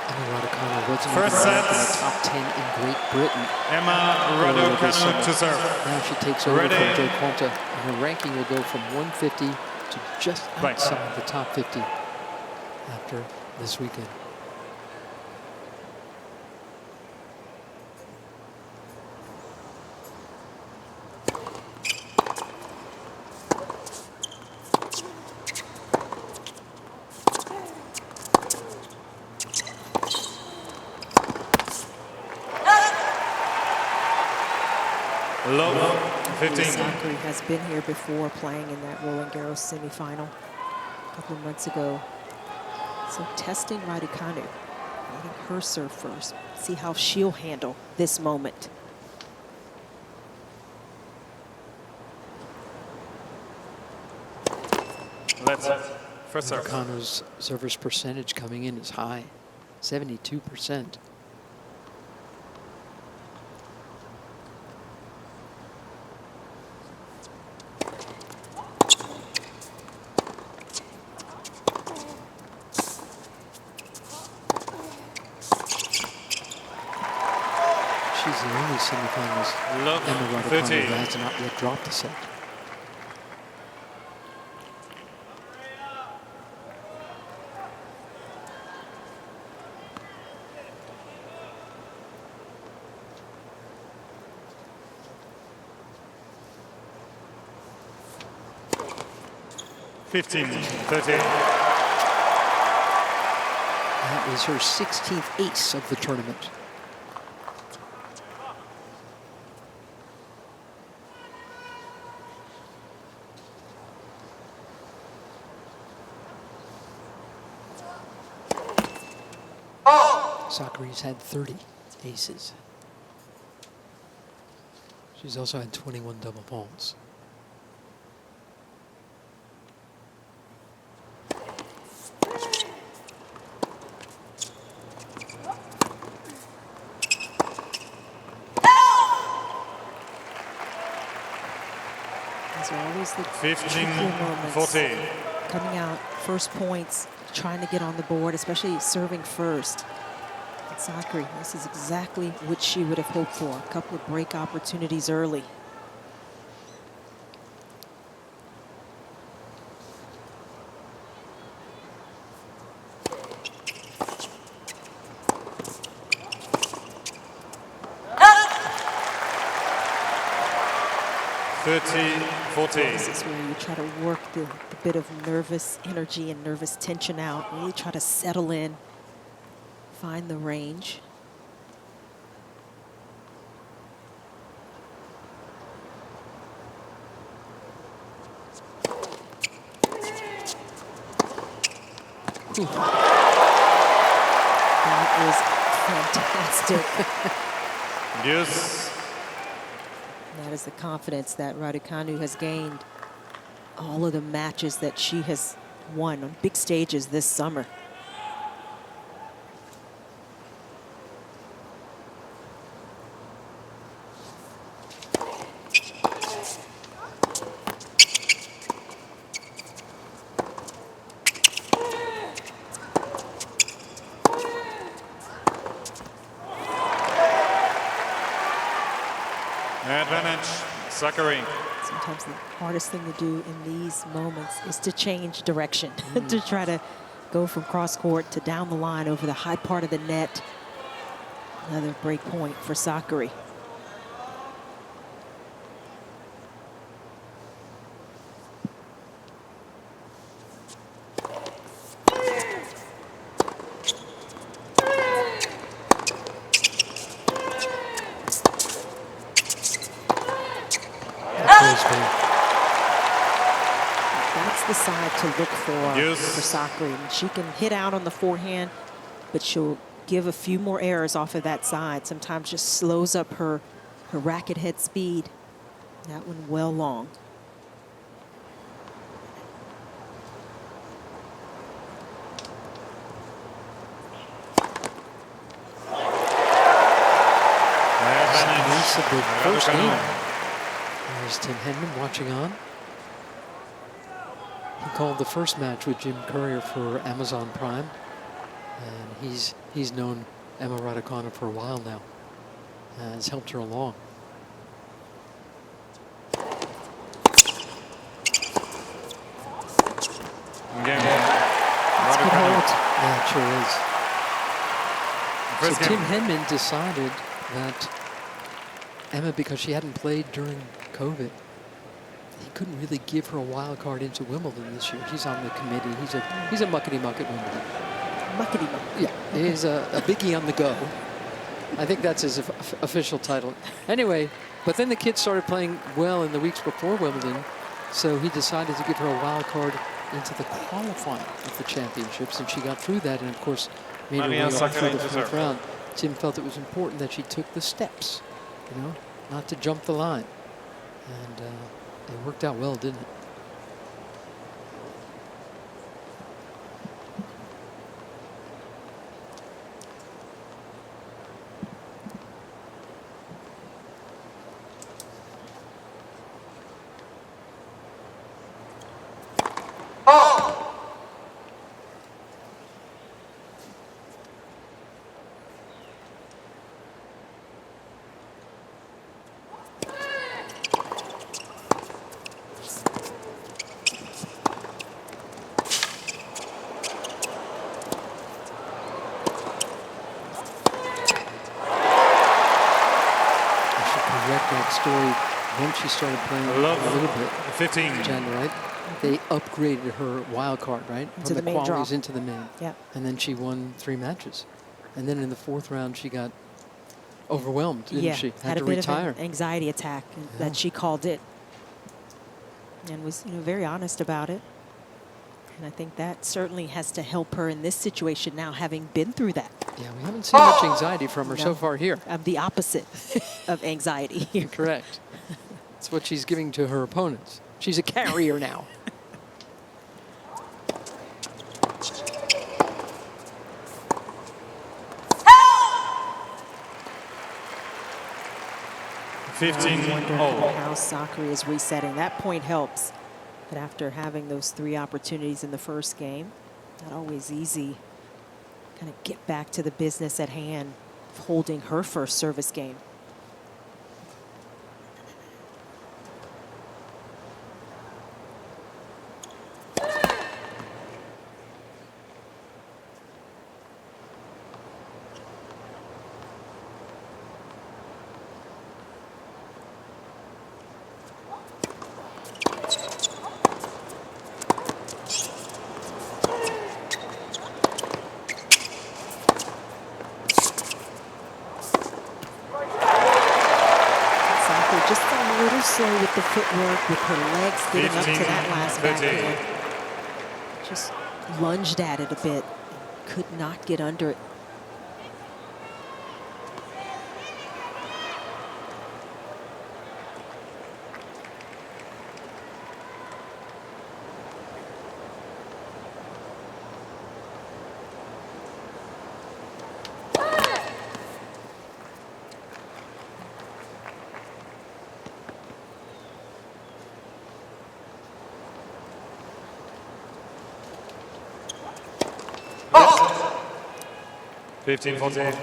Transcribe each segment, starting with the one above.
Raducanu wasn't First even ranked in set. the top 10 in Great Britain. Raducanu to serve. Now she takes over Ready. from Joe Conta, and her ranking will go from 150 to just outside the top 50 after this weekend. Low 15. Sakkari has been here before, playing in that Roland Garros semifinal a couple of months ago. So testing Raducanu, letting her serve first. See how she'll handle this moment. Let's first serve. Raducanu's server's percentage coming in is high, 72%. She's the only semifinalist Love Emma Raducanu 30. who has not yet dropped a set. That is her 16th ace of the tournament. Sakkari's had 30 aces. She's also had 21 double faults. These are always the 15, moments. 40. Coming out first points, trying to get on the board, especially serving first. And Sakkari, this is exactly what she would have hoped for. A couple of break opportunities early. This is where you try to work the bit of nervous energy and nervous tension out. Really try to settle in, find the range. That is fantastic. Yes. That is the confidence that Raducanu has gained all of the matches that she has won on big stages this summer. Advantage, Sakkari. Sometimes the hardest thing to do in these moments is to change direction, to try to go from cross court to down the line over the high part of the net. Another break point for Sakkari. That's the side to look for Sakkari. And she can hit out on the forehand, but she'll give a few more errors off of that side. Sometimes just slows up her racket head speed. That one well long. Of the first game. There's Tim Henman watching on. He called the first match with Jim Courier for Amazon Prime, and He's known Emma Raducanu for a while now. Has helped her along. Again, That's good Raducanu. hold. Yeah, it sure is. First So game. Tim Henman decided that Emma, because she hadn't played during COVID, he couldn't really give her a wild card into Wimbledon this year. He's on the committee. He's a muckety-muck at Wimbledon. Muckety-muck. Yeah, he's a biggie on the go. I think that's his official title. Anyway, but then the kids started playing well in the weeks before Wimbledon, so he decided to give her a wild card into the qualifying of the championships, and she got through that, and of course made her way Maria on Sakkari through the to fourth serve. round. Tim felt it was important that she took the steps, you know, not to jump the line, and it worked out well, didn't it? That story, once she started playing a little bit, 15. Jen, right? They upgraded her wild card, right? Into From the the main draw. qualies into the main. Yeah. And then she won 3 matches. And then in the 4th round, she got overwhelmed, didn't Yeah, she? had to a bit retire. of an anxiety attack that she called it, and was very honest about it. And I think that certainly has to help her in this situation now, having been through that. Yeah, we haven't seen much anxiety from her No. so far here. I'm the opposite of anxiety here. Correct. That's what she's giving to her opponents. She's a carrier now. Wondering Oh. how Sakkari is resetting. That point helps. But after having those 3 opportunities in the first game, not always easy. Kind of get back to the business at hand, of holding her first service game. Just a little slow with the footwork, with her legs getting up to that last 15, backhand. Just lunged at it a bit, could not get under it. Yes. 15-14.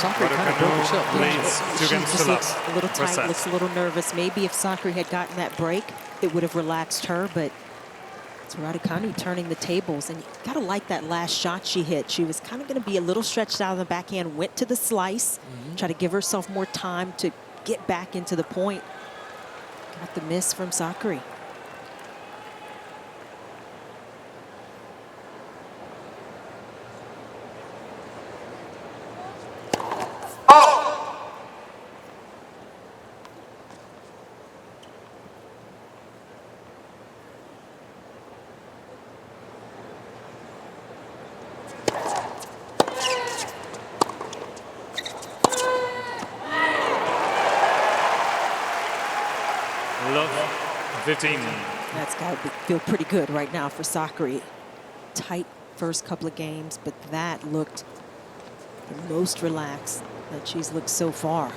Sakkari kind of broke herself. Leads 2 She games just to looks love. a little First tight, set. looks a little nervous. Maybe if Sakkari had gotten that break, it would have relaxed her, but it's Raducanu turning the tables, and you gotta like that last shot she hit. She was kind of gonna be a little stretched out on the backhand, went to the slice, try to give herself more time to get back into the point. Got the miss from Sakkari. 15. That's got to feel pretty good right now for Sakkari. Tight first couple of games, but that looked the most relaxed that she's looked so far.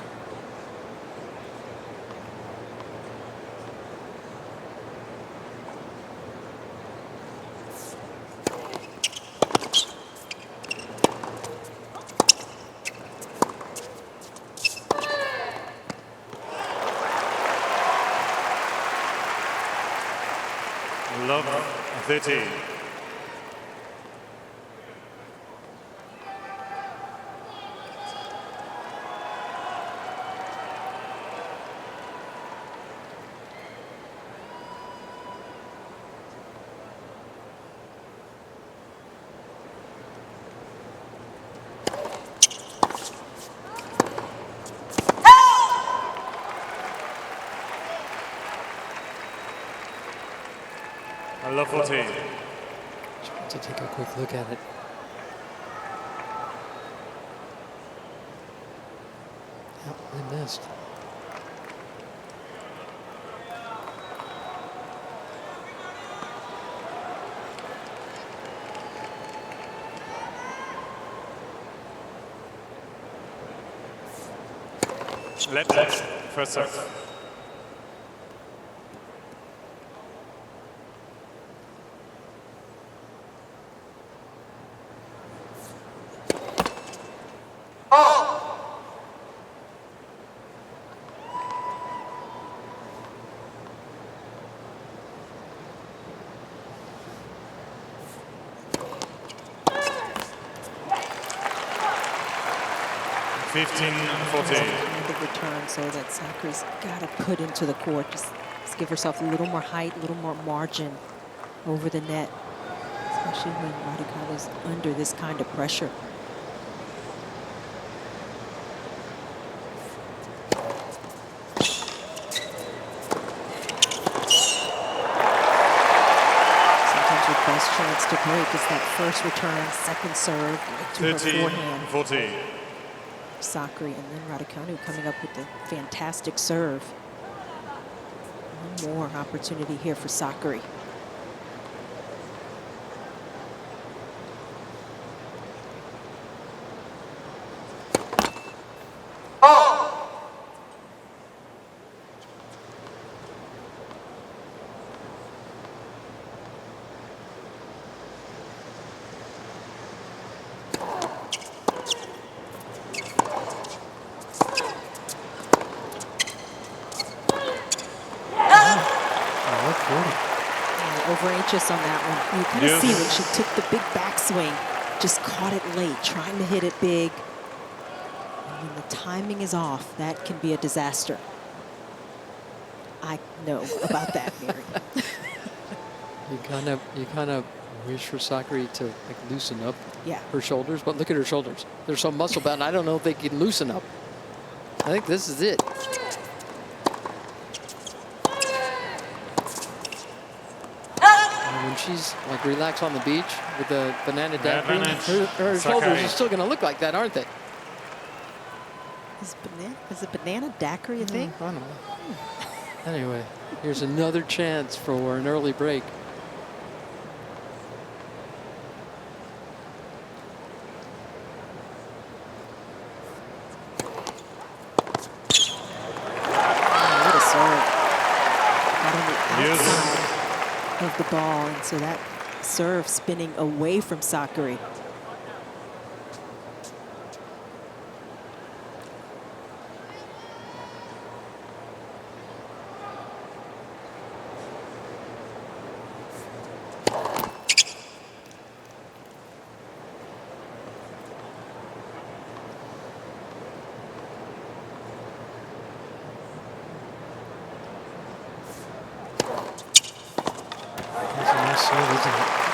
Love 30. I love 40. Trying to take a quick look at it. Yep, they missed. Left, first serve. The return, so that Sakkari's got to put into the court. Just give herself a little more height, a little more margin over the net, especially when Raducanu's under this kind of pressure. Sometimes your best chance to break is that first return, second serve, to her 13, forehand. 40. Sakkari, and then Raducanu coming up with the fantastic serve. One more opportunity here for Sakkari. Over anxious on that one. You kind of see when she took the big backswing, just caught it late, trying to hit it big. And when the timing is off, that can be a disaster. I know about that, Mary. You kind of wish for Sakkari to like loosen up Yeah. her shoulders, but look at her shoulders. They're so muscle bound. I don't know if they can loosen up. I think this is it. When she's like relaxed on the beach with the banana daiquiri, her shoulders are still going to look like that, aren't they? Is a banana daiquiri a thing? I don't know. Anyway, here's another chance for an early break. What a serve. Got on the outside of the ball, and so that serve spinning away from Sakkari.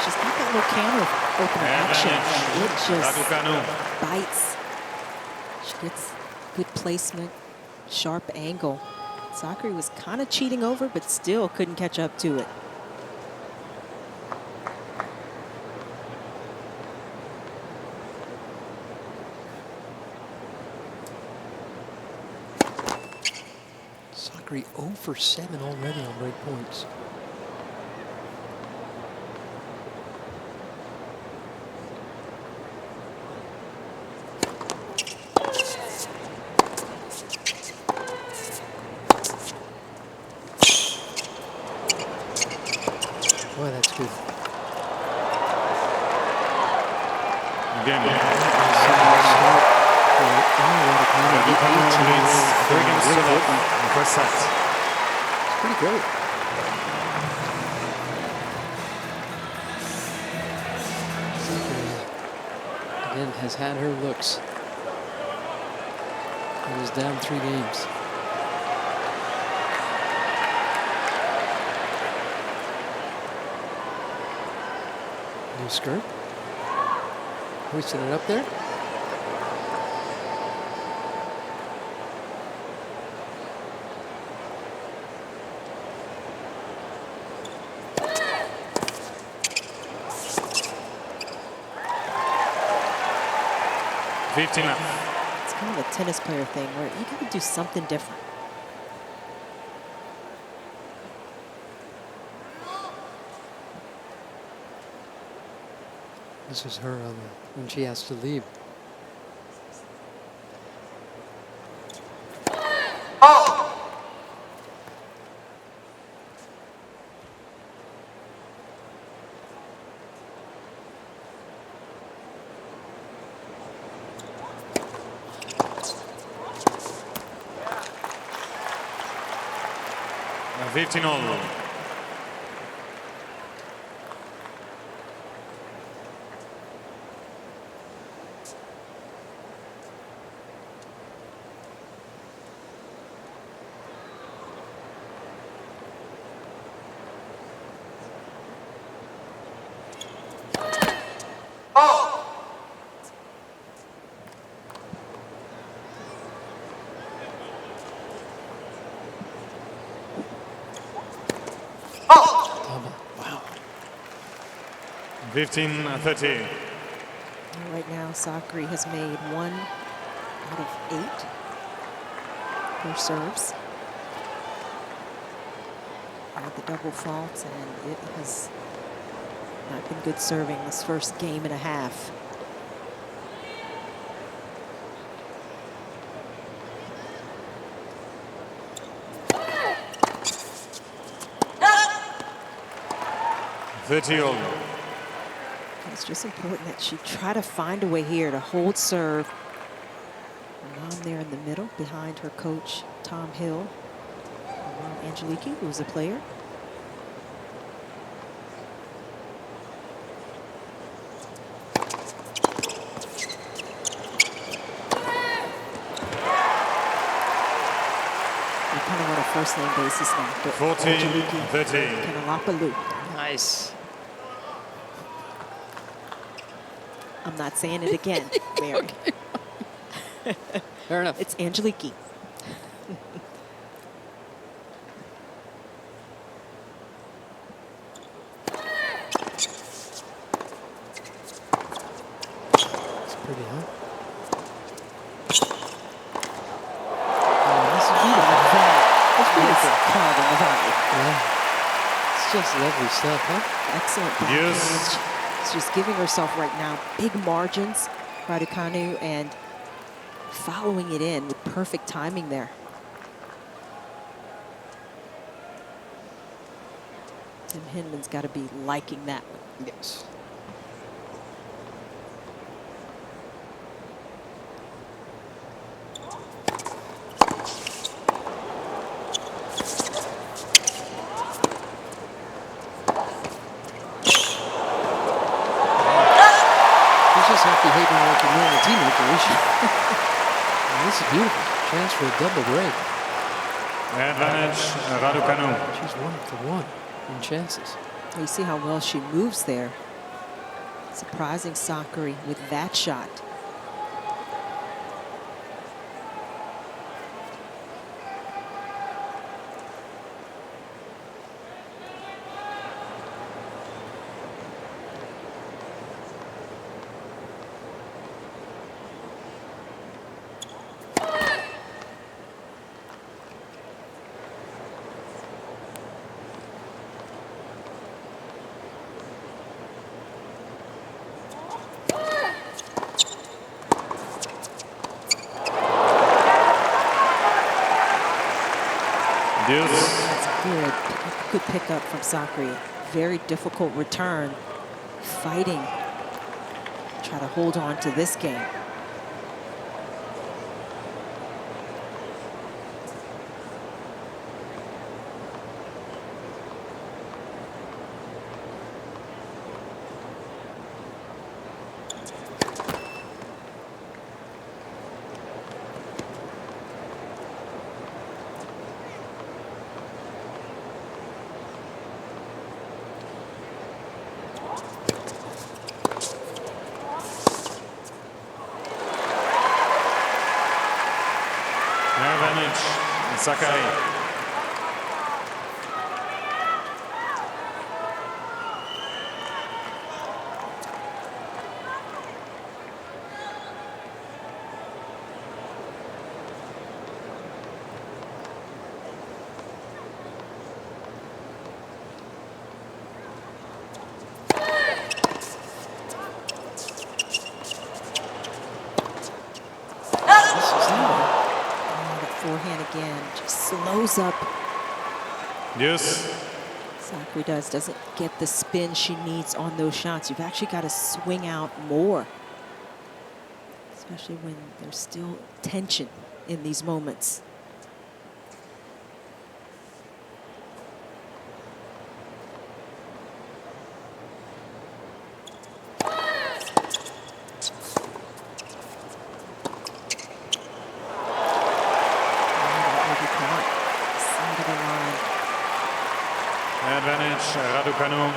She's got that little camera opener action. It just Raducanu. bites. She gets good placement, sharp angle. Sakkari was kind of cheating over, but still couldn't catch up to it. Sakkari Sakkari 0 for 7 already on break points. Boy, that's good. Again. Raducanu leads 3 games to love in the first set. It's pretty great. Again, has had her looks. And is down 3 games. New skirt. Hoisting it up there. It's kind of a tennis player thing where you got to do something different. This is her when she has to leave. A 15 all. Wow. 15-13. Right now, Sakkari has made 1 out of 8 her serves. Had the double faults, and it has not been good serving this first game and a half. It's just important that she try to find a way here to hold serve. Mom there in the middle behind her coach, Tom Hill. Mom Angeliki, who's a player. We're kind of on a first name basis now. 14-13. Kanalapalu. Nice. I'm not saying it again, Mary. Fair enough. It's Angeliki. It's pretty, huh? Oh, this is beautiful. It's beautiful. Carving the valley. Yeah. It's just lovely stuff, huh? Excellent backhand. She's giving herself right now big margins, Raducanu, and following it in with perfect timing there. Tim Hinman's got to be liking that one. Yes. Behaving like a normal teenager, is she? This is beautiful. Chance for a double break. Advantage, Raducanu. She's 1 for 1 in chances. You see how well she moves there. Surprising Sakkari with that shot. That's good. Good pickup from Sakkari. Very difficult return. Fighting. Try to hold on to this game. Advantage, Sakkari. Forehand again, just slows up. Yes. Sakkari doesn't get the spin she needs on those shots. You've actually got to swing out more, especially when there's still tension in these moments. Advantage, Raducanu.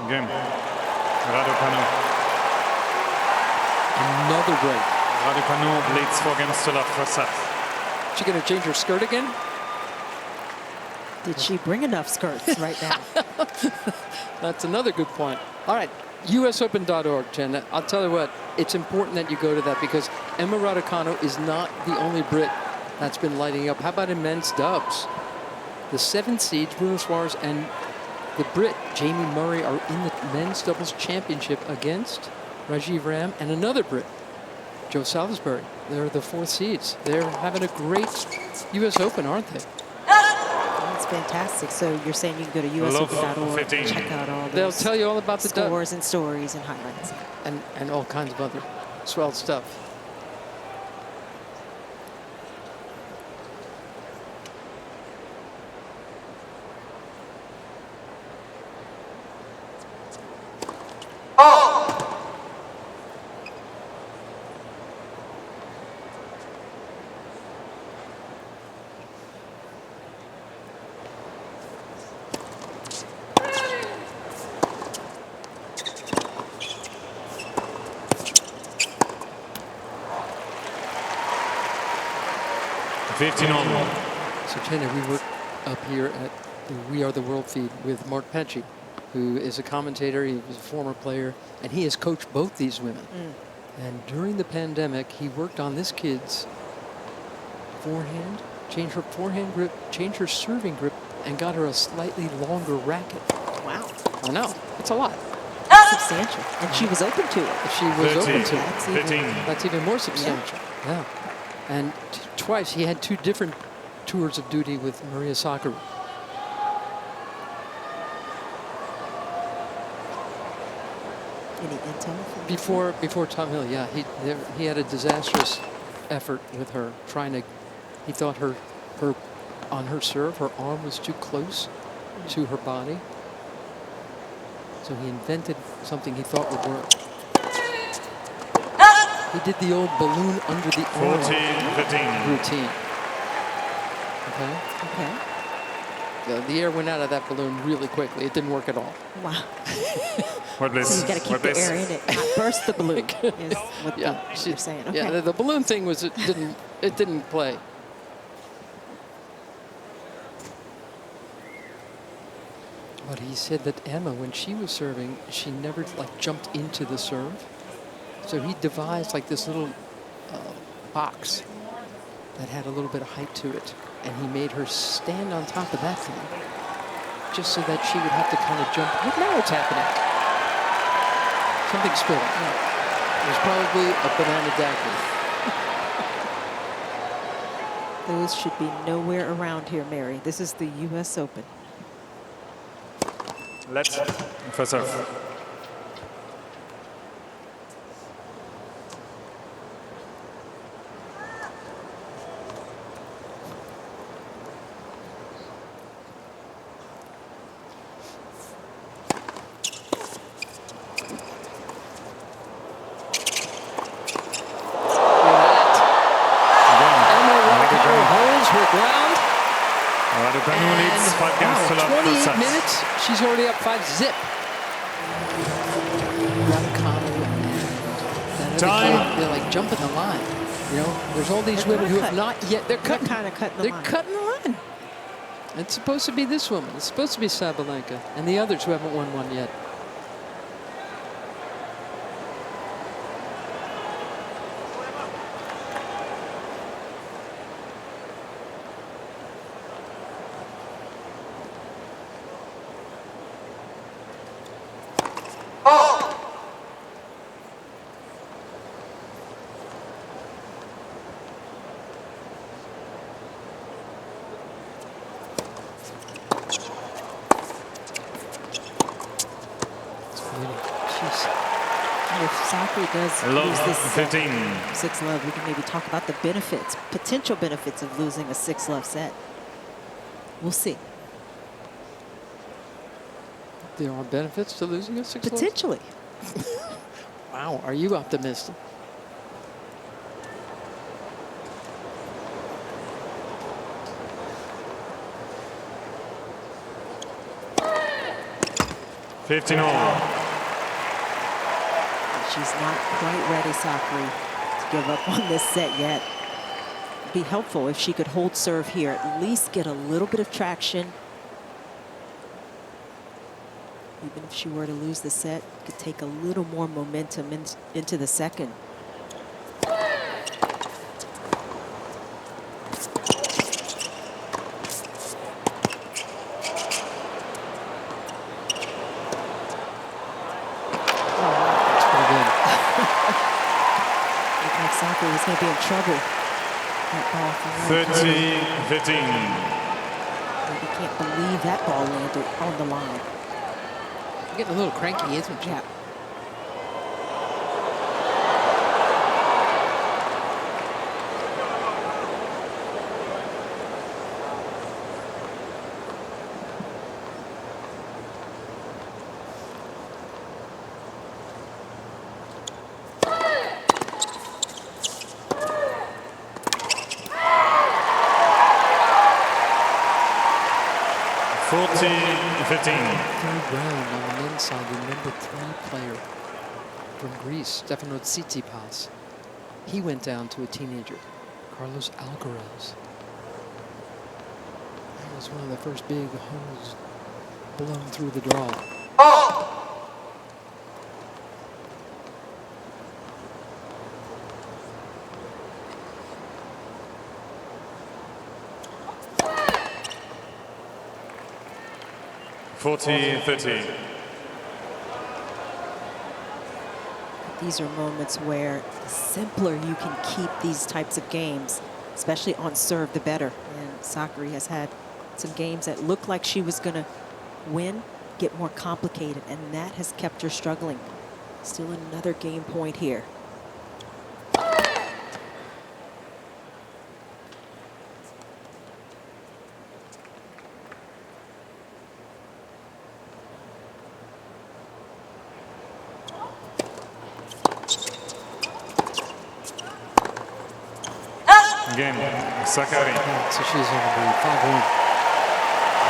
Game. Raducanu. Another break. Raducanu leads 4 games to love first set. She going to change her skirt again? Did she bring enough skirts right now? That's another good point. All right, usopen.org, Jen. I'll tell you what, it's important that you go to that because Emma Raducanu is not the only Brit that's been lighting up. How about in men's dubs? The 7th seeds, Bruno Suarez and the Brit, Jamie Murray, are in the men's doubles championship against Rajiv Ram and another Brit, Joe Salisbury. They're the 4th seeds. They're having a great U.S. Open, aren't they? That's fantastic. So you're saying you can go to usopen.org and check out all those They'll tell you all about the scores and stories and highlights. And all kinds of other swell stuff. So, Jenna, we work up here at the We Are the World feed with Mark Petchy, who is a commentator. He was a former player, and he has coached both these women. And during the pandemic, he worked on this kid's forehand, changed her forehand grip, changed her serving grip, and got her a slightly longer racket. Wow. I know. It's a lot. Substantial. And she was open to it. She was open to it. That's even more substantial. Yeah. And twice he had 2 different tours of duty with Maria Sakkari. Any intel? Before Tom Hill, yeah, he had a disastrous effort with her, trying to. He thought her on her serve, her arm was too close to her body, so he invented something he thought would work. He did the old balloon under the arm routine. Okay. Okay. The air went out of that balloon really quickly. It didn't work at all. Wow. Word, please. So you got to keep Word, the please. air in it, not burst the balloon. Is what you're saying. Okay. Yeah, the balloon thing was it didn't play. But he said that Emma, when she was serving, she never like jumped into the serve. So he devised like this little box that had a little bit of height to it, and he made her stand on top of that thing, just so that she would have to kind of jump. But now it's happening. Something spilled. Yeah. It was probably a banana daiquiri. Those should be nowhere around here, Mary. This is the U.S. Open. Let's first serve. Raducanu leads 5 games to love. 28 minutes, she's already up 5-zip. Raducanu and Time. they're like jumping the line. You know, there's all these women who have not yet. They're Kind of cutting the They're line. cutting the line. It's supposed to be this woman. It's supposed to be Sabalenka and the others who haven't won one yet. If Sakkari does Love lose this 15. 6-love, we can maybe talk about the benefits, potential benefits of losing a 6-love set. We'll see. There are benefits to losing a 6-love? Potentially. Wow, are you optimistic? She's not quite ready, Sakkari, to give up on this set yet. It'd be helpful if she could hold serve here, at least get a little bit of traction. Even if she were to lose the set, could take a little more momentum into the second. Sakkari was going to be in trouble. That ball from 30-15. You can't believe that ball landed on the line. Getting a little cranky, isn't she? Yeah. Third round on the men's side, the number 3 player from Greece, Stefanos Tsitsipas. He went down to a teenager, Carlos Alcaraz. That was one of the first big holes blown through the draw. These are moments where the simpler you can keep these types of games, especially on serve, the better. And Sakkari has had some games that looked like she was going to win, get more complicated, and that has kept her struggling. Still another game point here. Again, Sakkari. So she's on the 5-1.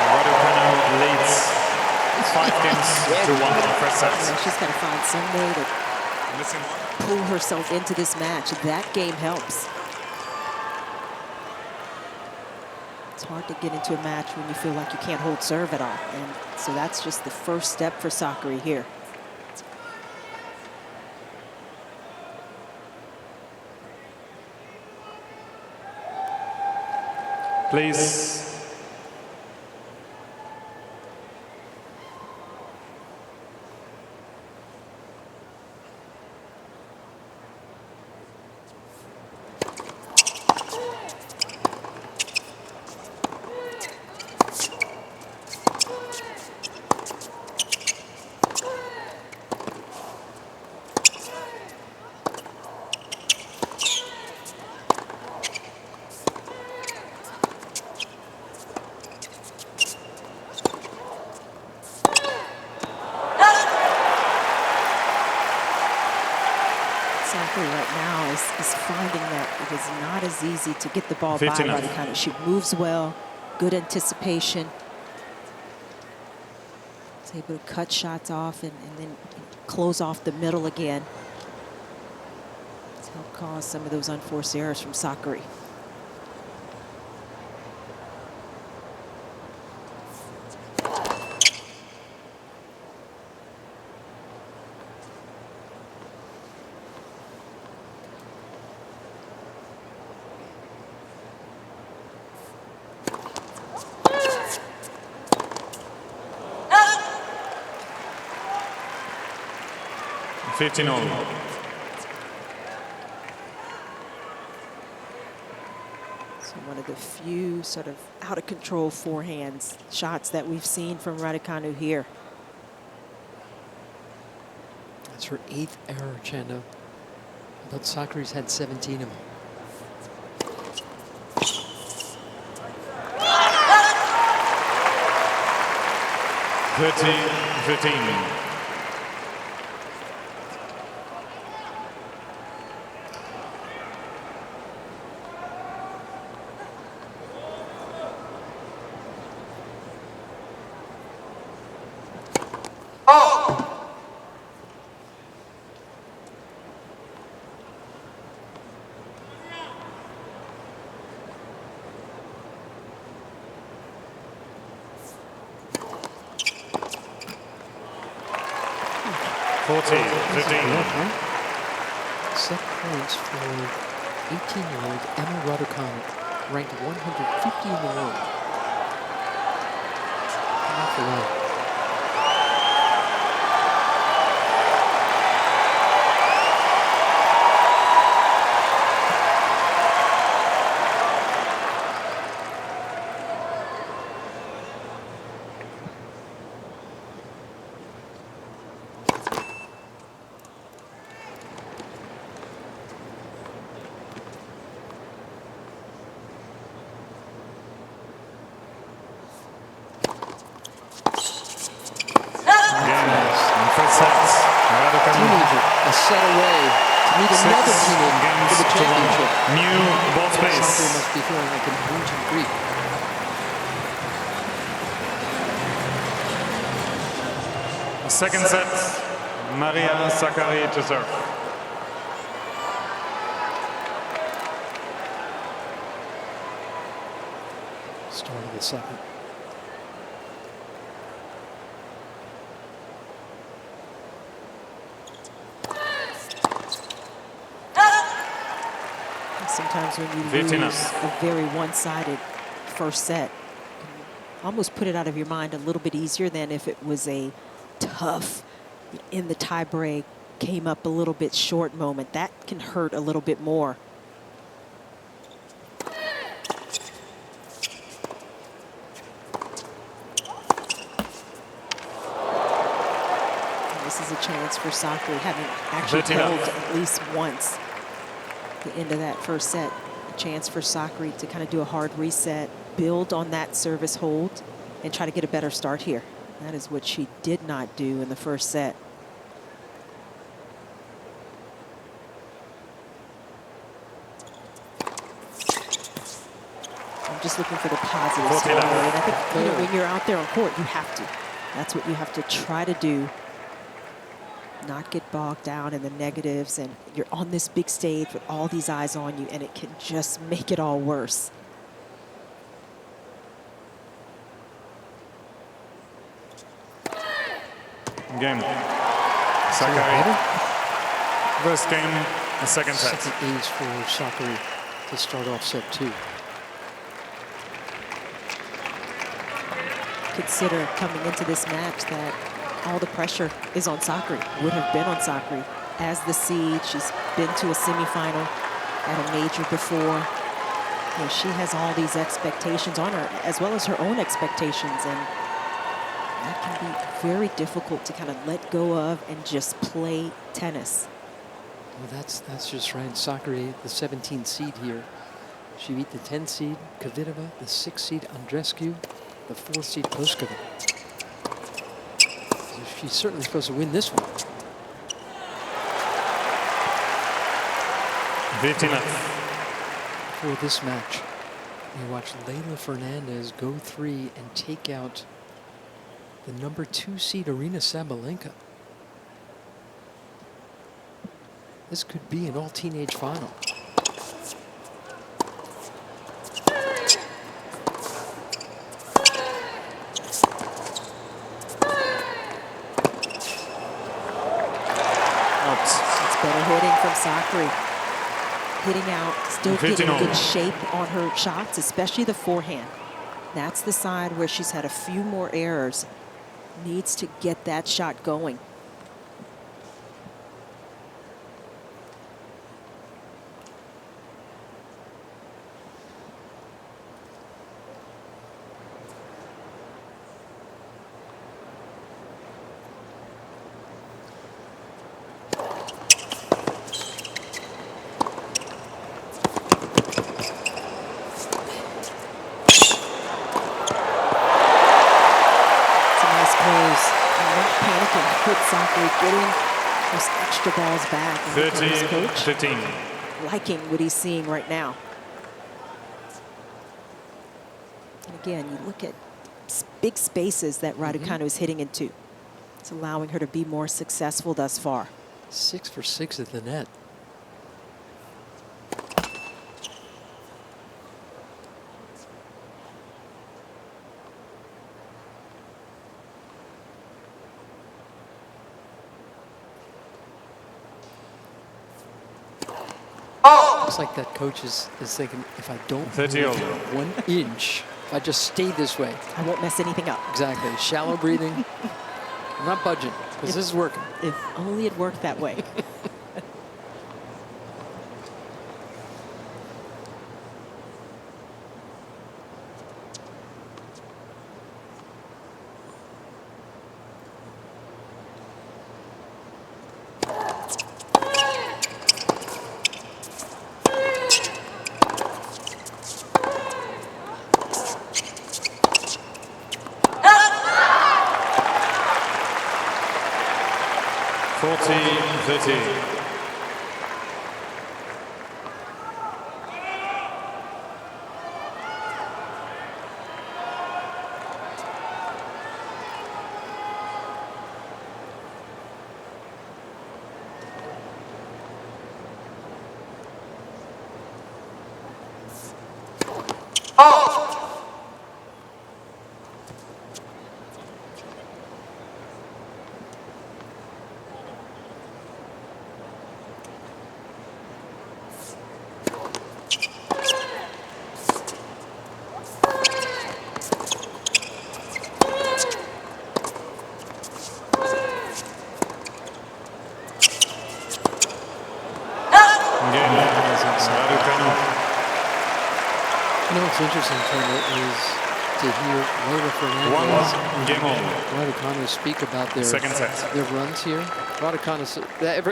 Raducanu leads 5 games to 1 in the first set. She's got to find some way to pull herself into this match. That game helps. It's hard to get into a match when you feel like you can't hold serve at all. And so that's just the first step for Sakkari here. Please. Right now is finding that it is not as easy to get the ball by Raducanu. She moves well, good anticipation. Is able to cut shots off and then close off the middle again. It's helped cause some of those unforced errors from Sakkari. All. So one of the few sort of out of control forehands shots that we've seen from Raducanu here. That's her 8th error, Chando. But Sakkari's had 17 of them. (13-15). Set points for 18-year-old Emma Raducanu, ranked 150 in the world. Not for long. A set away to meet another teenager for the championship. New ball space. Sakkari must be feeling like an ancient Greek. Second set, Maria Sakkari to serve. Start of the second. Sometimes when you lose a very one-sided first set, you almost put it out of your mind a little bit easier than if it was a tough, in the tie break, came up a little bit short moment. That can hurt a little bit more. And this is a chance for Sakkari, having actually held at least once. The end of that first set, a chance for Sakkari to kind of do a hard reset, build on that service hold, and try to get a better start here. That is what she did not do in the first set. I'm just looking for the positives. 49. And I think when you're out there on court, you have to. That's what you have to try to do. Not get bogged down in the negatives, and you're on this big stage with all these eyes on you, and it can just make it all worse. Game. Sakkari. First game, the second set. Second ace for Sakkari to start off set 2. Consider coming into this match that all the pressure is on Sakkari, would have been on Sakkari. As the seed, she's been to a semifinal at a major before. You know, she has all these expectations on her, as well as her own expectations, and that can be very difficult to kind of let go of and just play tennis. Well, that's just right. Sakkari, the 17th seed here. She beat the 10th seed, Kvitova, the 6th seed, Andreescu, the 4th seed, Pliskova. So she's certainly supposed to win this one. 15. For this match, we watch Leylah Fernandez go 3 and take out the number 2 seed, Aryna Sabalenka. This could be an all-teenage final. Better hitting from Sakkari. Hitting out, still getting good shape on her shots, especially the forehand. That's the side where she's had a few more errors. Needs to get that shot going. Sakkari getting those extra balls back. 13. Liking what he's seeing right now. And again, you look at big spaces that Raducanu is hitting into. It's allowing her to be more successful thus far. 6 for 6 at the net. Looks like that coach is thinking, if I don't move 1 inch, if I just stay this way, I won't mess anything up. Exactly. Shallow breathing. I'm not budging, because this is working. If only it worked that way. What's interesting, Tony, is to hear Leylah Fernandez and Raducanu speak about their runs here. Raducanu,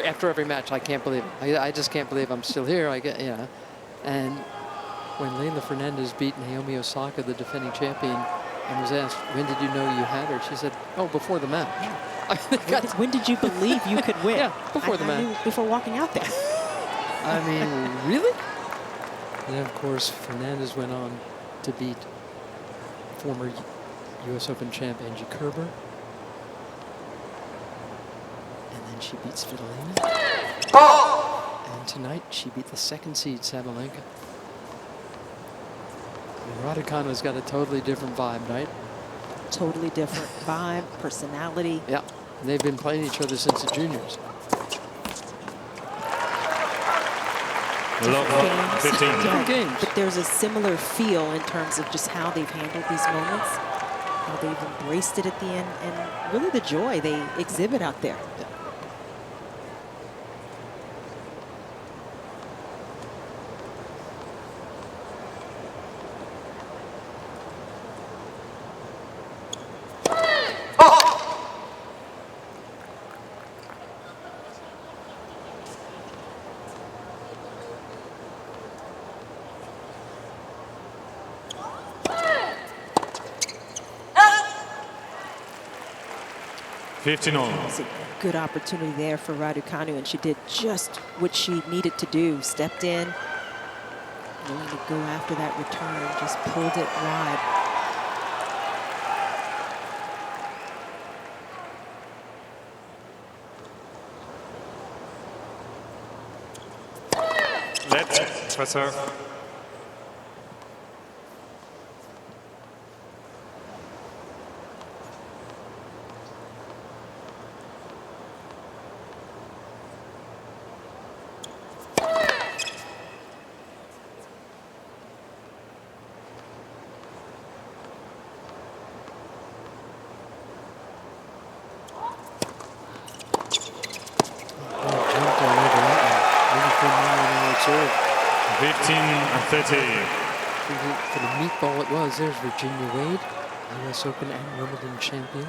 after every match, I can't believe it. I just can't believe I'm still here. And when Leylah Fernandez beat Naomi Osaka, the defending champion, and was asked, when did you know you had her? She said, oh, before the match. When did you believe you could win? Yeah, before the match. I knew before walking out there. I mean, really? And then, of course, Fernandez went on to beat former U.S. Open champ Angie Kerber. And then she beats Svitolina. And tonight she beat the second seed Sabalenka. Raducanu's got a totally different vibe, right? Totally different vibe, personality. Yeah, they've been playing each other since the juniors. Games. 15. Yeah, games. but there's a similar feel in terms of just how they've handled these moments, how they've embraced it at the end, and really the joy they exhibit out there. Yeah. It's a good opportunity there for Raducanu, and she did just what she needed to do. Stepped in, willing to go after that return, just pulled it wide. Let Professor. Jumped all over that one. 15-30. For the meatball it was. There's Virginia Wade, U.S. Open and Wimbledon champion.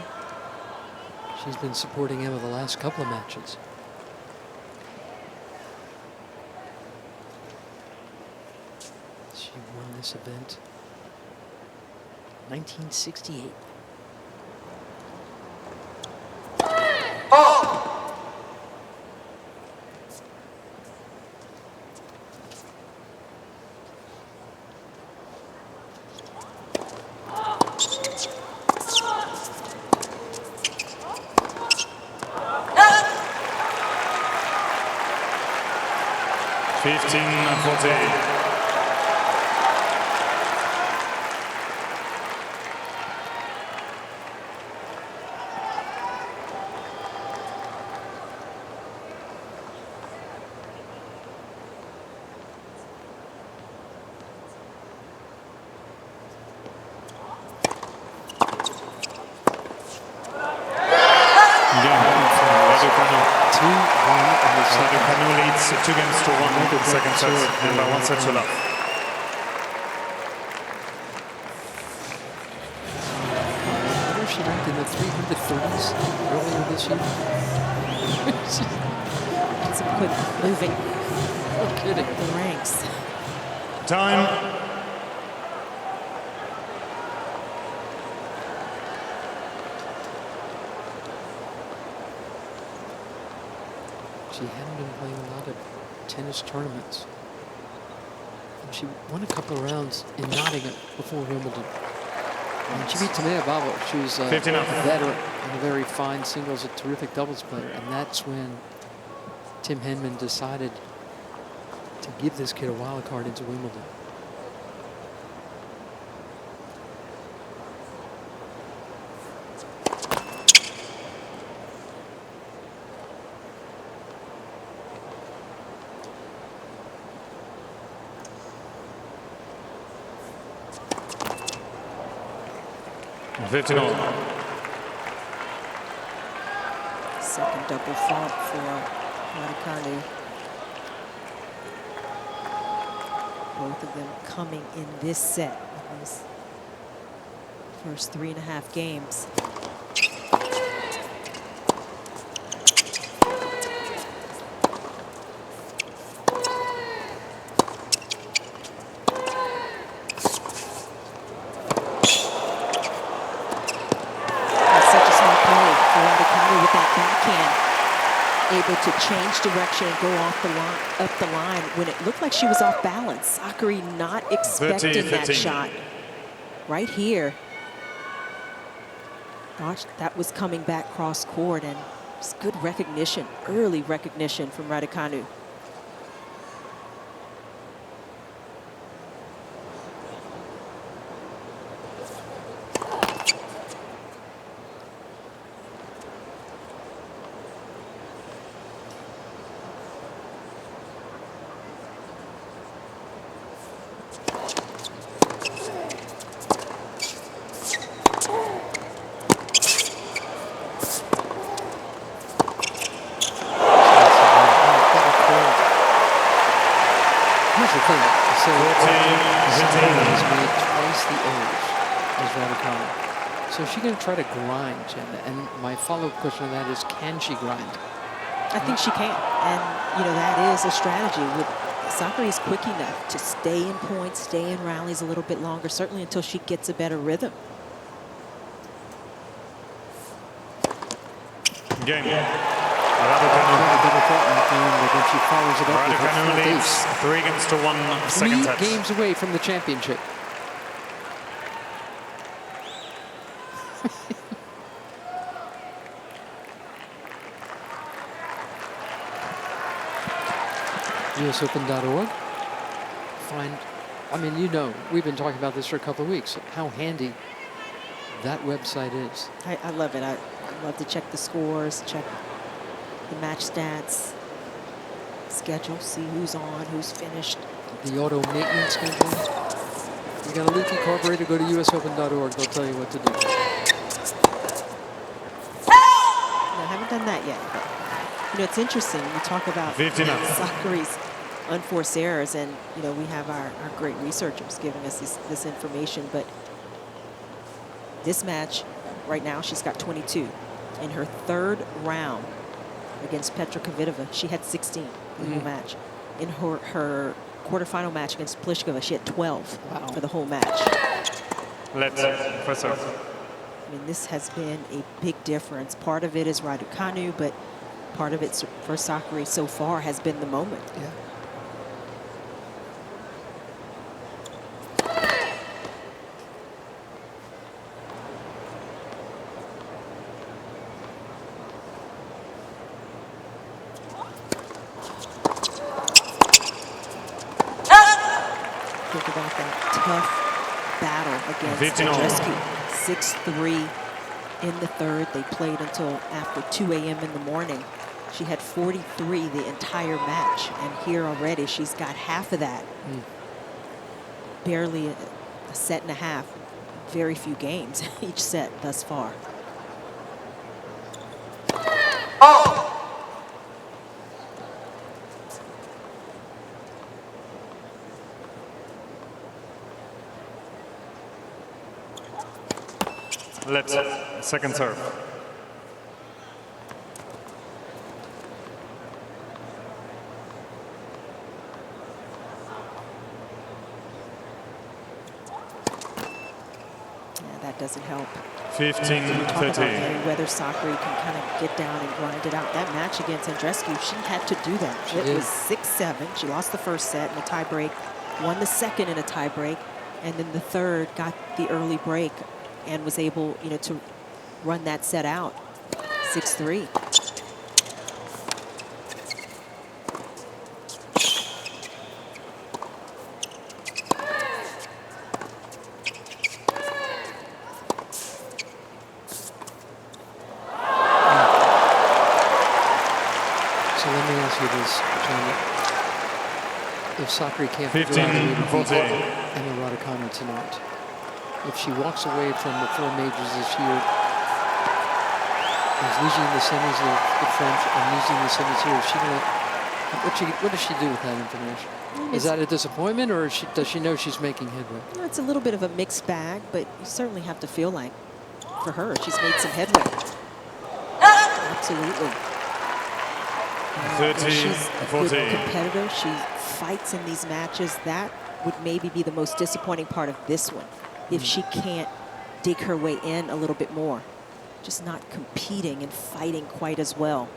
She's been supporting Emma the last couple of matches. She won this event 1968. Raducanu leads 2 games to 1 in the second set, and by 1 set to love. I wonder if she ranked in the 330s earlier this year. It's quick moving. No kidding. The ranks. Time. She hadn't been playing a lot of tennis tournaments. And she won a couple of rounds in Nottingham before Wimbledon. And she beat Tamea Babo. She was a veteran and a very fine singles, a terrific doubles player. And that's when Tim Henman decided to give this kid a wild card into Wimbledon. Second double fault for Raducanu. Both of them coming in this set. These first 3.5 games. Able to change direction and go off the line, up the line when it looked like she was off balance. Sakkari not expecting that shot. right here. Gosh, that was coming back cross court, and it's good recognition, early recognition from Raducanu. Here's the thing. So Sakkari has made twice the errors as Raducanu. So is she going to try to grind, Jen? And my follow-up question on that is, can she grind? I think she can. And, you know, that is a strategy. With Sakkari is quick enough to stay in points, stay in rallies a little bit longer, certainly until she gets a better rhythm. Game. Raducanu leads 3-1, second set. 3 games away from the championship. USOpen.org. I mean, you know, we've been talking about this for a couple of weeks, how handy that website is. I love it. I love to check the scores, check the match stats, schedule, see who's on, who's finished. The auto maintenance schedule. You got a leaky carburetor, go to USOpen.org. They'll tell you what to do. I haven't done that yet. But, you know, it's interesting. We talk about Sakkari's unforced errors, and, you know, we have our great researchers giving us this information. But this match, right now, she's got 22. In her 3rd round against Petra Kvitova, she had 16 in the whole match. In her quarterfinal match against Pliskova, she had 12 for the whole match. Let's professor. I mean, this has been a big difference. Part of it is Raducanu, but part of it for Sakkari so far has been the moment. Yeah. Think about that tough battle against Andreescu. 6-3 in the 3rd. They played until after 2 a.m. in the morning. She had 43 the entire match, and here already she's got half of that. Barely a set and a half. Very few games each set thus far. Let's second serve. Yeah, that doesn't help. 15-13. Whether Sakkari can kind of get down and grind it out. That match against Andreescu, she had to do that. It was 6-7. She lost the 1st set in a tie break, won the 2nd in a tie break, and then the 3rd got the early break and was able, you know, to run that set out. 6-3. So let me ask you this, Johnny. If Sakkari can't figure out a way to beat Emma Raducanu tonight, if she walks away from the 4 majors this year, is losing the semis of the French and losing the semis here, is she gonna, what does she do with that information? Is that a disappointment, or does she know she's making headway? It's a little bit of a mixed bag, but you certainly have to feel like, for her, she's made some headway. Absolutely. She's a good competitor. She fights in these matches. That would maybe be the most disappointing part of this one, if she can't dig her way in a little bit more. Just not competing and fighting quite as well.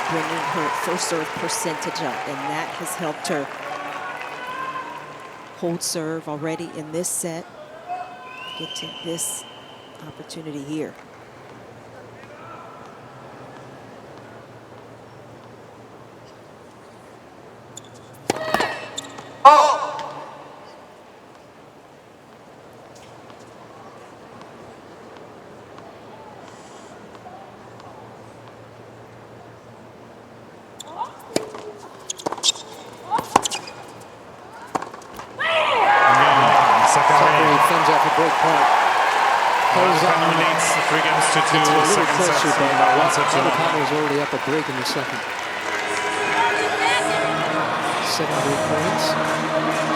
bringing her first serve percentage up, and that has helped her hold serve already in this set. Get to this opportunity here. Sakkari fins off a break point. Raducanu leads 3 games to 2. It's a little Second set, closer, but number 1 set to love. Raducanu is already up a break in the second. 7 break points.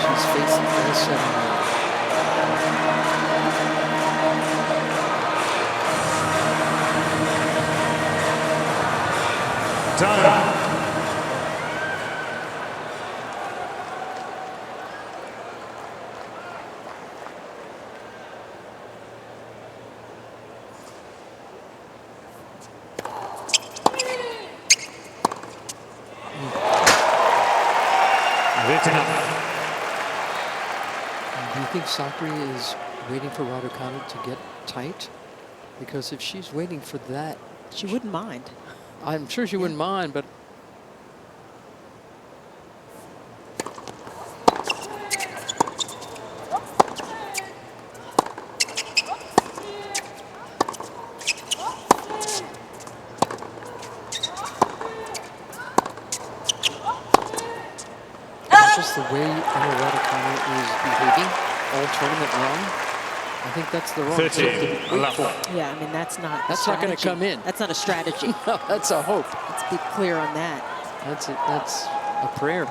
She's facing all 7 now. Done. Do you think Sakkari is waiting for Raducanu to get tight? Because if she's waiting for that, She wouldn't mind. I'm sure she wouldn't mind, but just the way Raducanu is behaving all tournament long, I think that's the wrong 30, tip to wait love. for. Yeah, I mean, that's not That's not going to come in. That's not a strategy. No, that's a hope. Let's be clear on that. That's a prayer.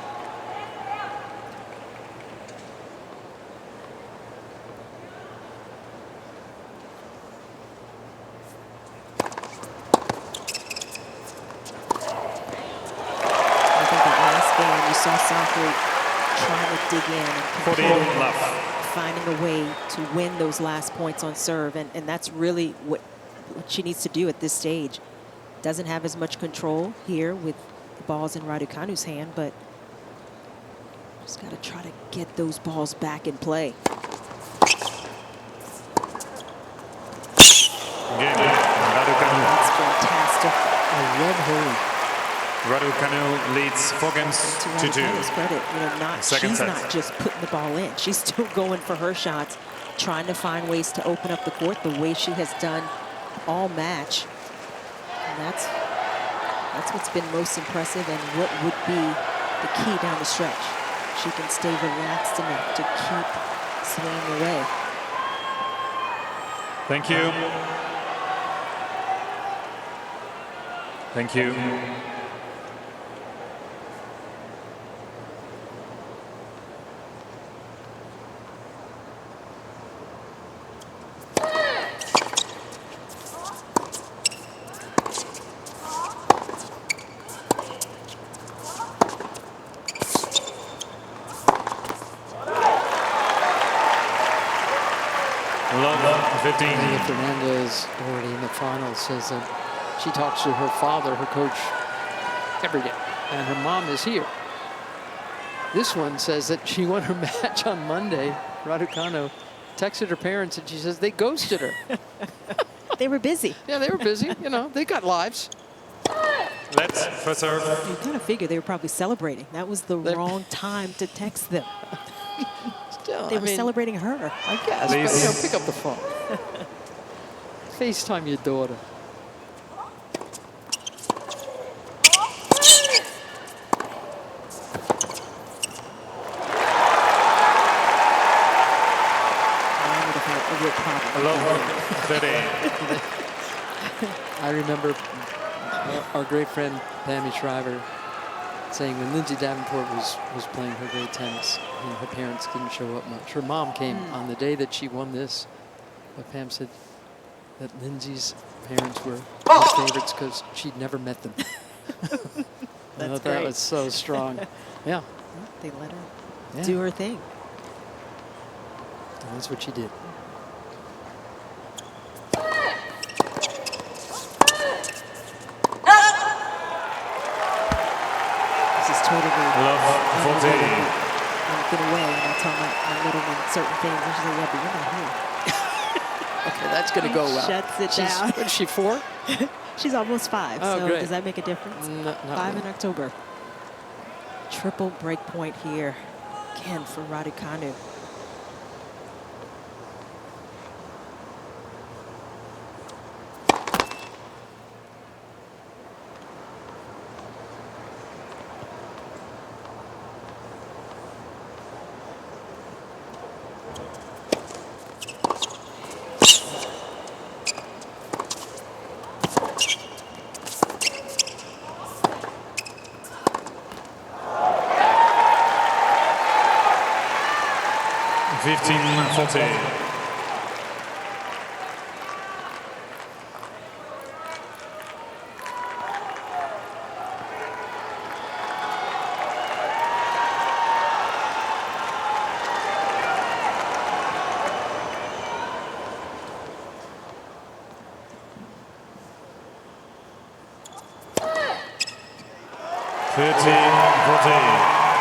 I think that last game you saw Sakkari trying to dig in and 40, control, love. finding a way to win those last points on serve, and that's really what she needs to do at this stage. Doesn't have as much control here with the balls in Raducanu's hand, but just got to try to get those balls back in play. Game. Raducanu. That's fantastic. I love her. Raducanu leads 4 games to 2. Raducanu's credit, you know, Second she's set. not just putting the ball in. She's still going for her shots, trying to find ways to open up the court the way she has done all match. And that's what's been most impressive and what would be the key down the stretch. She can stay relaxed enough to keep swinging away. Thank you. Thank you. Love 15. Fernandez, already in the final, says that she talks to her father, her coach, every day, and her mom is here. This one says that she won her match on Monday. Raducanu texted her parents, and she says they ghosted her. They were busy. Yeah, they were busy. You know, they got lives. Let's first serve. You kind of figure they were probably celebrating. That was the wrong time to text them. Still, They were celebrating her. I guess, but, Please. you know, pick up the phone. FaceTime your daughter. I would have had a real problem. Love 30. I remember our great friend Tammy Shriver saying when Lindsay Davenport was playing her great tennis, you know, her parents didn't show up much. Her mom came on the day that she won this, but Pam said that Lindsay's parents were her favorites because she'd never met them. I thought that great. was so strong. Yeah, They let her yeah. do her thing. And that's what she did. I've been away, and I tell my little one certain things, and she's like, yeah, but you're not here. Okay, that's going to go well. Shuts it down. What is she, 4? She's almost 5, oh, so great. does that make a difference? No, 5 really. in October. Triple break point here, again, for Raducanu.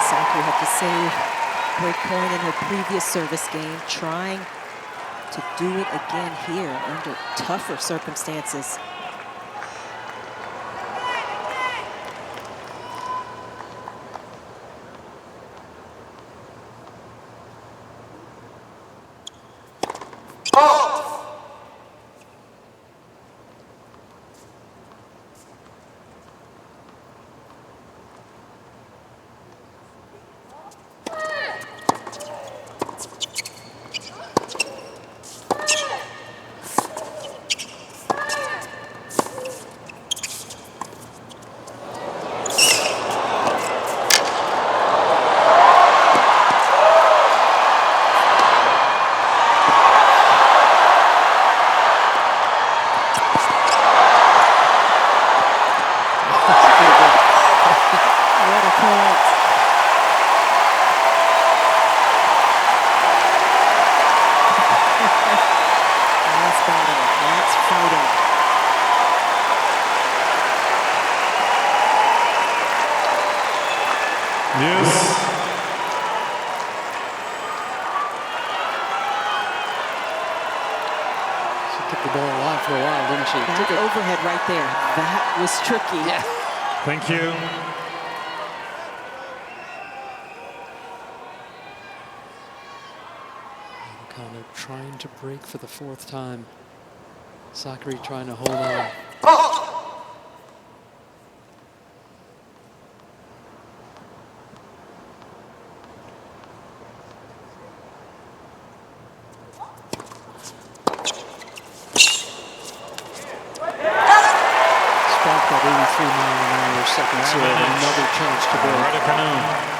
Sakkari had to save break point in her previous service game, trying to do it again here under tougher circumstances. For a while, didn't she? That overhead right there, that was tricky. Yeah. Thank you. Raducanu trying to break for the 4th time. Sakkari trying to hold on. That 83-mile-an-hour second serve, another chance to break. Raducanu.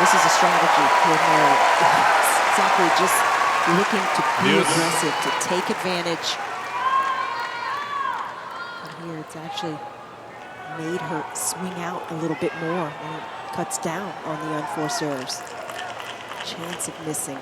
This is a strategy when Sakkari just looking to be aggressive, to take advantage. And here it's actually made her swing out a little bit more when it cuts down on the unforced serves. Chance of missing.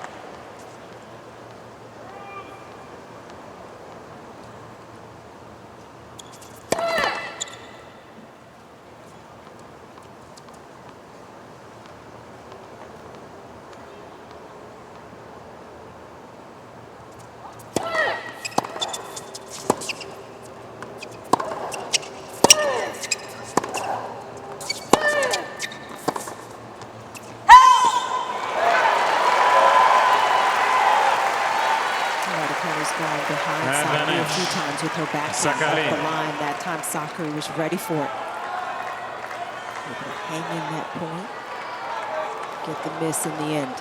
Gone behind Sakkari a few times with her backhand off the line. That time Sakkari was ready for it. Able to hang in that point, get the miss in the end.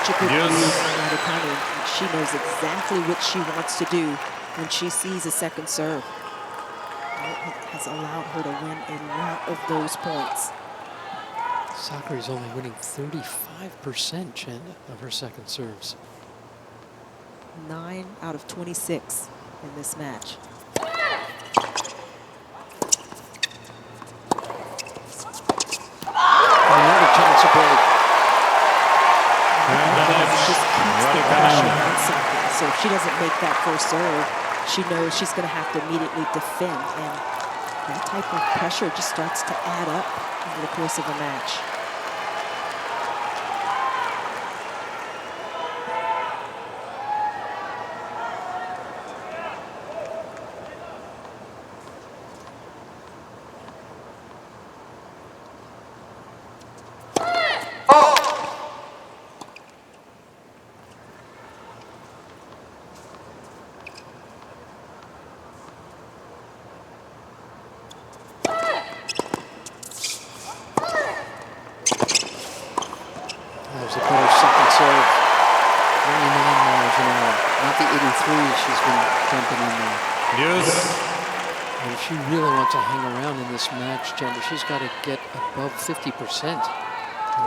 such a good move from Raducanu. She knows exactly what she wants to do when she sees a second serve. It has allowed her to win a lot of those points. Sakkari is only winning 35%, Chanda, of her second serves. 9 out of 26 in this match. Another chance to break. Just keeps the pressure on Sakkari. So if she doesn't make that first serve, she knows she's going to have to immediately defend. And that type of pressure just starts to add up over the course of a match. There's a better second serve. 99 miles an hour. Not the 83 she's been jumping in there. Yes. And if she really wants to hang around in this match, Chanda, she's got to get above 50% in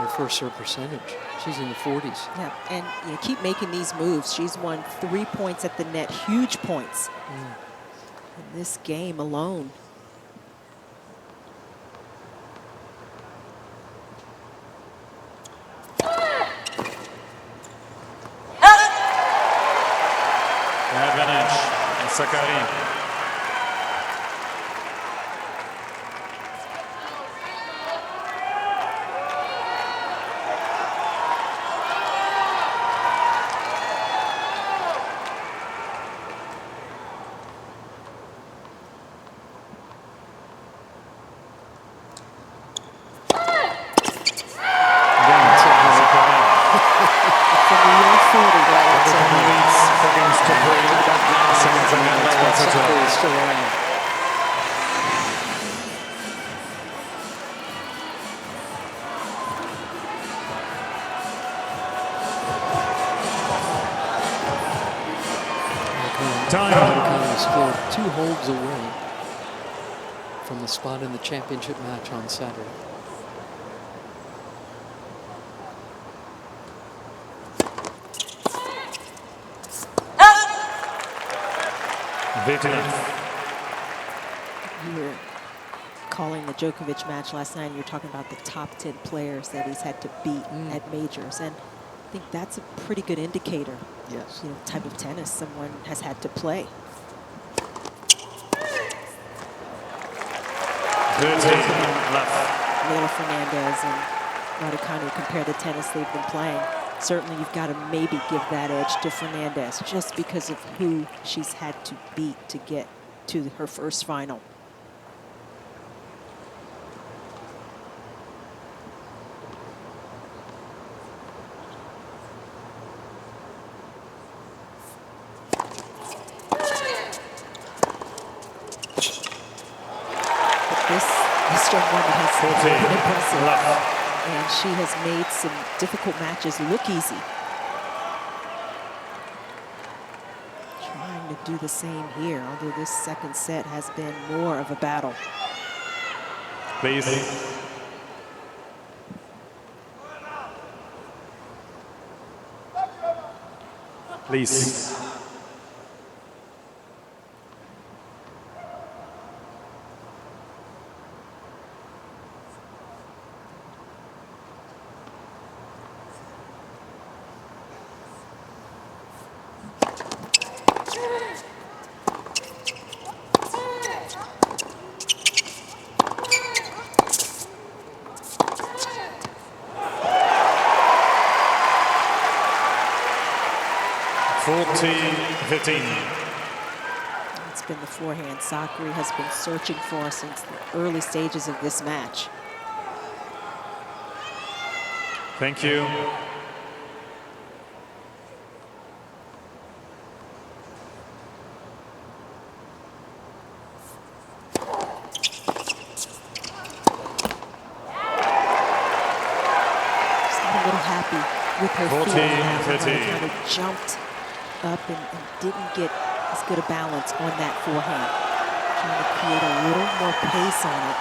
her first serve percentage. She's in the 40s. Yeah, and you keep making these moves. She's won 3 points at the net, huge points in this game alone. Advantage. Sakkari. Still around. Raducanu scored 2 holds away from the spot in the championship match on Saturday. You were calling the Djokovic match last night, and you're talking about the top 10 players that he's had to beat at majors. And I think that's a pretty good indicator. Yes. You know, type of tennis someone has had to play. 13 left. Little Fernandez and Raducanu, compare the tennis they've been playing. Certainly you've got to maybe give that edge to Fernandez just because of who she's had to beat to get to her first final. This young woman has been impressive. And she has made some difficult matches look easy. Trying to do the same here, although this second set has been more of a battle. Please. Please. It's been the forehand Sakkari has been searching for since the early stages of this match. Thank you. with her 40, feet. Now 30. kind of jumped up and didn't get as good a balance on that forehand. Trying to create a little more pace on it.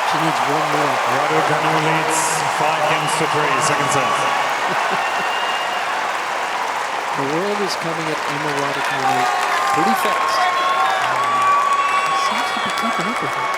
She needs one more. Raducanu leads 5-3, second set. The world is coming at Emma Raducanu pretty fast. She seems to be keeping up with it.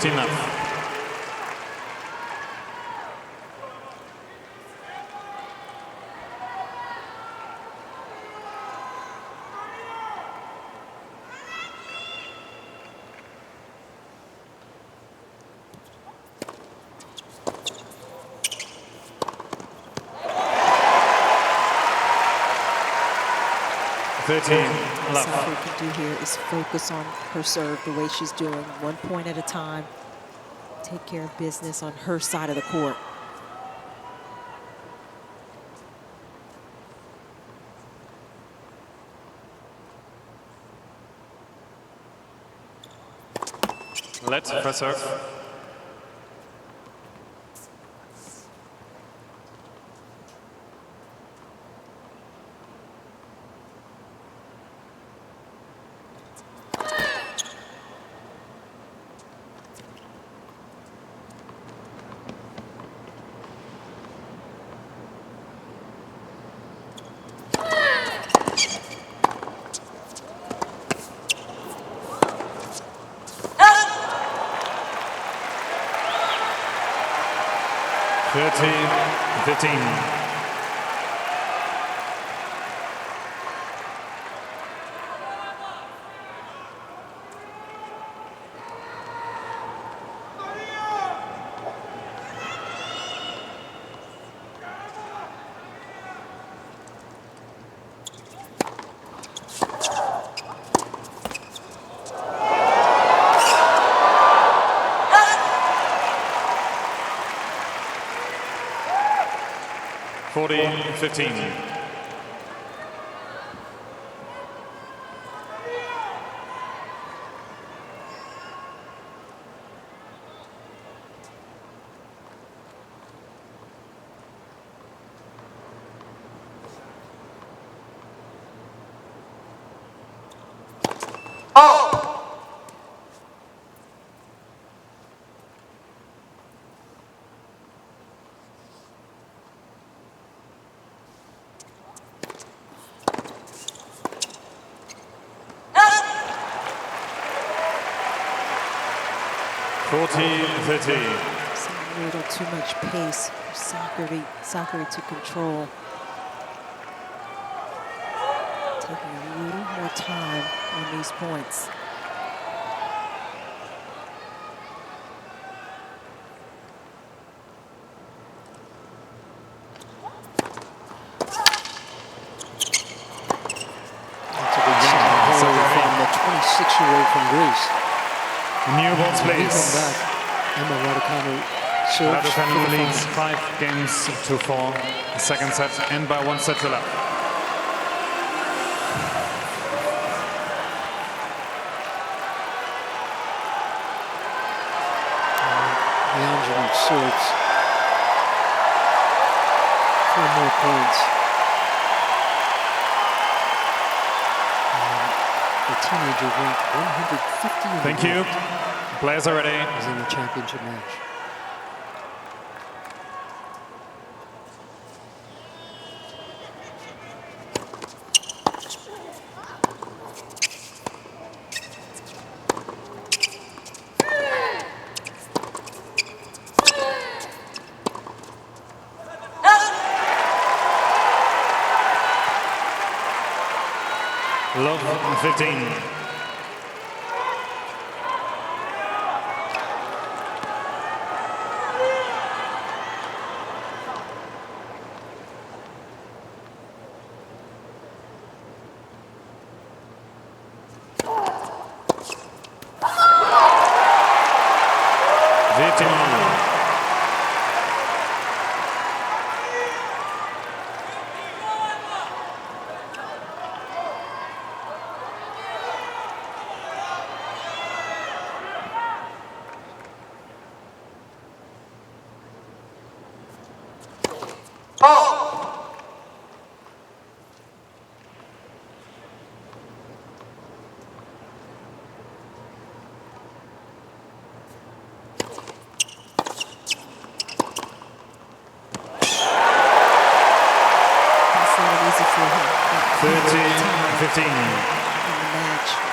Enough. Love. All we can do here is focus on her serve the way she's doing, 1 point at a time. Take care of business on her side of the court. Let's first serve. A little too much pace for Sakkari to control. Taking a little more time on these points. That's a good shot from the 26-year-old from Greece. New balls, please. Emma Raducanu Raducanu leads 5-4. Second set, and by 1 set to love. The Angelou serves 4 more points. The teenager ranked 150 in the Thank you. Players are ready. was in the championship match. 15.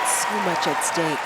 So much at stake.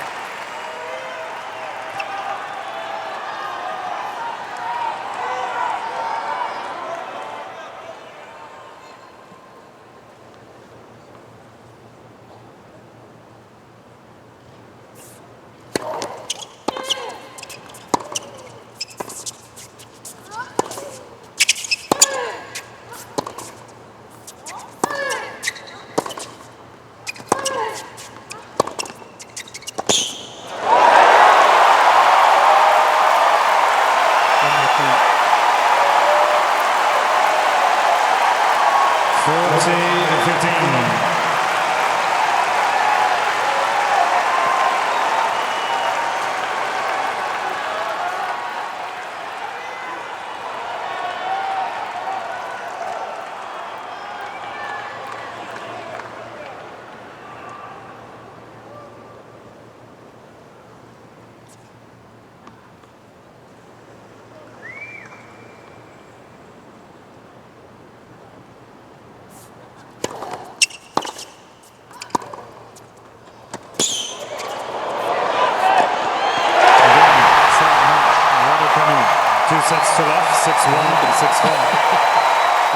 Raducanu, 2 sets to love, 6-1 and 6-4.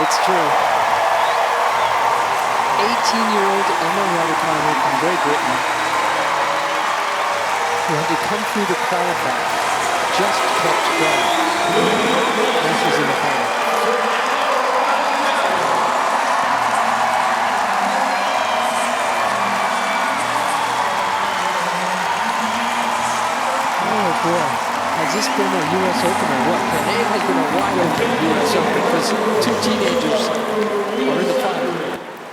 It's true. 18-year-old Emma Raducanu from Great Britain, who had to come through the qualifier, just kept going. Now she's in the final. Oh boy, has this been a US Open or what? It has been a wide open US Open because two teenagers are in the final.